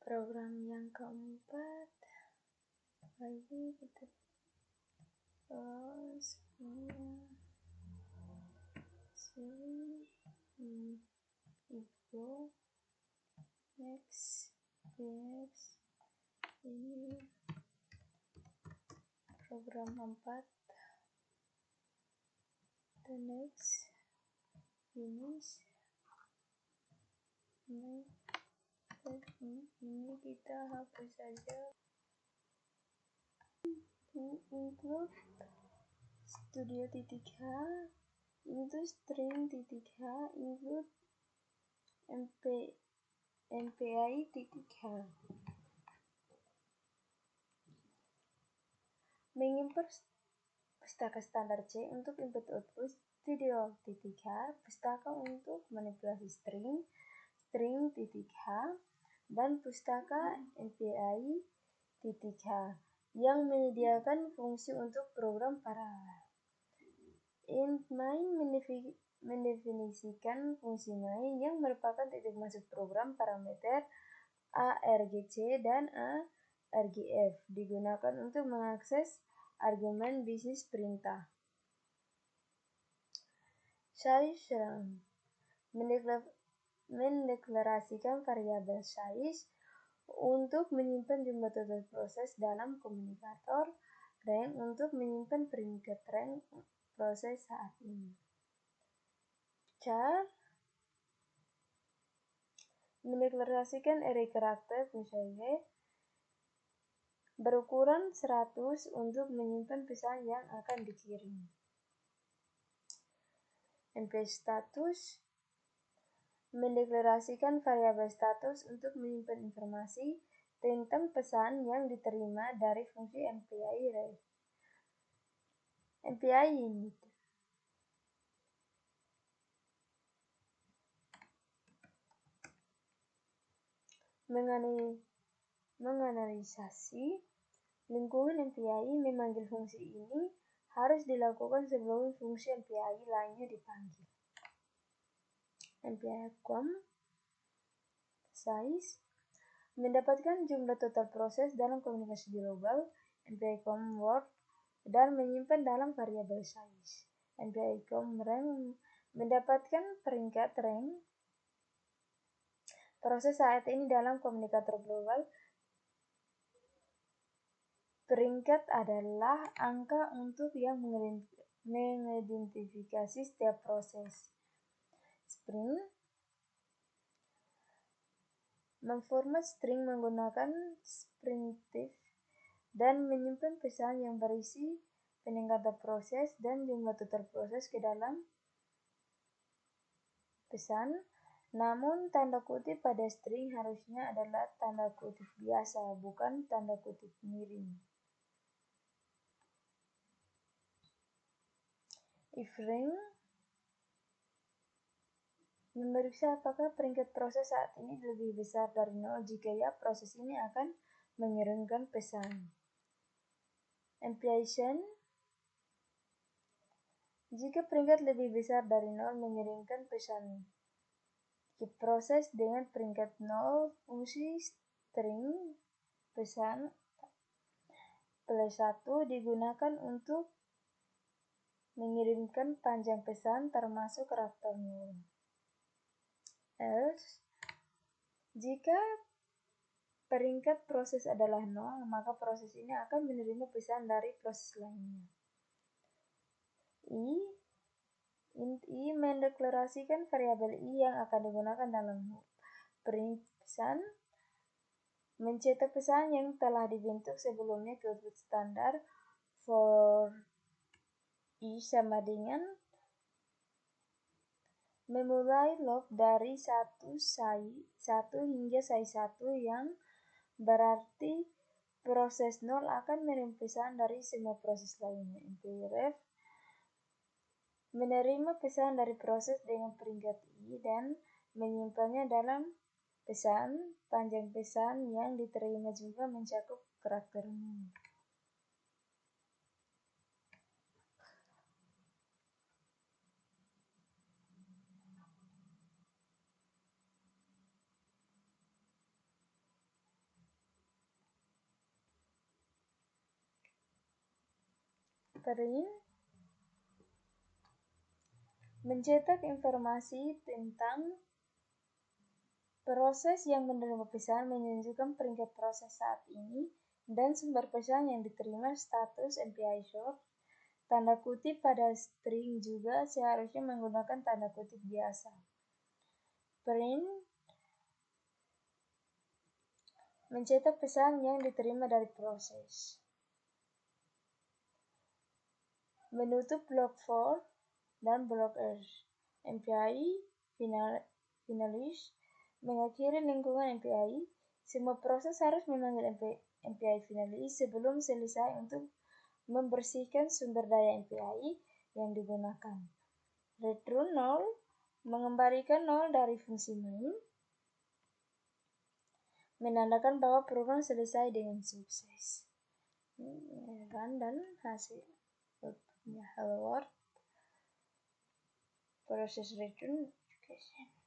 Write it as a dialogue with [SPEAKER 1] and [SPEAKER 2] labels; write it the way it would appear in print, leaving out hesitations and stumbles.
[SPEAKER 1] Program yang keempat, lagi kita Igo next ini program 4, the next finish. Ini kita hapus saja. Include studio.h, into string.h, include mpi.h. Mengimport pustaka standar C untuk input output studio.h, pustaka untuk manipulasi string.h, dan pustaka mpi.h yang menyediakan fungsi untuk program paralel. Int main mendefinisikan fungsi main yang merupakan titik masuk program parameter argc dan argf digunakan untuk mengakses argumen bisnis perintah. Size range mendeklarasikan variabel size untuk menyimpan jumlah total proses dalam komunikator rank untuk menyimpan peringkat rank proses saat ini. Char mendeklarasikan array karakter misalnya berukuran 100 untuk menyimpan pesan yang akan dikirim. mp_status mendeklarasikan variabel status untuk menyimpan informasi tentang pesan yang diterima dari fungsi MPI unit. Menganalisasi lingkungan MPI memanggil fungsi ini harus dilakukan sebelum fungsi MPI lainnya dipanggil. MPI_com size mendapatkan jumlah total proses dalam komunikasi global MPI_com word dan menyimpan dalam variabel size. MPI_com rank mendapatkan peringkat rank proses saat ini dalam komunikator global. Peringkat adalah angka untuk yang mengidentifikasi setiap proses. String memformat string menggunakan primitif dan menyimpan pesan yang berisi peningkatan proses dan jumlah total proses ke dalam pesan. Namun tanda kutip pada string harusnya adalah tanda kutip biasa, bukan tanda kutip miring. If rank memeriksa apakah peringkat proses saat ini lebih besar dari 0. Jika ya, proses ini akan mengirimkan pesan. MPI send jika peringkat lebih besar dari 0 mengirimkan pesan. Keep proses dengan peringkat 0 fungsi string pesan +1 digunakan untuk mengirimkan panjang pesan termasuk karakter 0. Else jika peringkat proses adalah 0, maka proses ini akan menerima pesan dari proses lainnya. Int i mendeklarasikan variabel i yang akan digunakan dalam print pesan, mencetak pesan yang telah dibentuk sebelumnya ke output standar for i sama dengan memulai log dari 1 hingga size 1 yang berarti proses 0 akan menerima pesan dari semua proses lainnya. MPRef menerima pesan dari proses dengan peringkat i dan menyimpannya dalam pesan. Panjang pesan yang diterima juga mencakup karakter 0. Print mencetak informasi tentang proses yang menerima pesan, menunjukkan peringkat proses saat ini, dan sumber pesan yang diterima, status MPI short. Tanda kutip pada string juga seharusnya menggunakan tanda kutip biasa. Print mencetak pesan yang diterima dari proses. Menutup block for dan block else. MPI finish mengakhiri lingkungan MPI. Semua proses harus memanggil MPI finish sebelum selesai untuk membersihkan sumber daya MPI yang digunakan. Return 0 mengembalikan 0 dari fungsi main, menandakan bahwa program selesai dengan sukses. Run dan hasil outputnya hello world. Proses return education.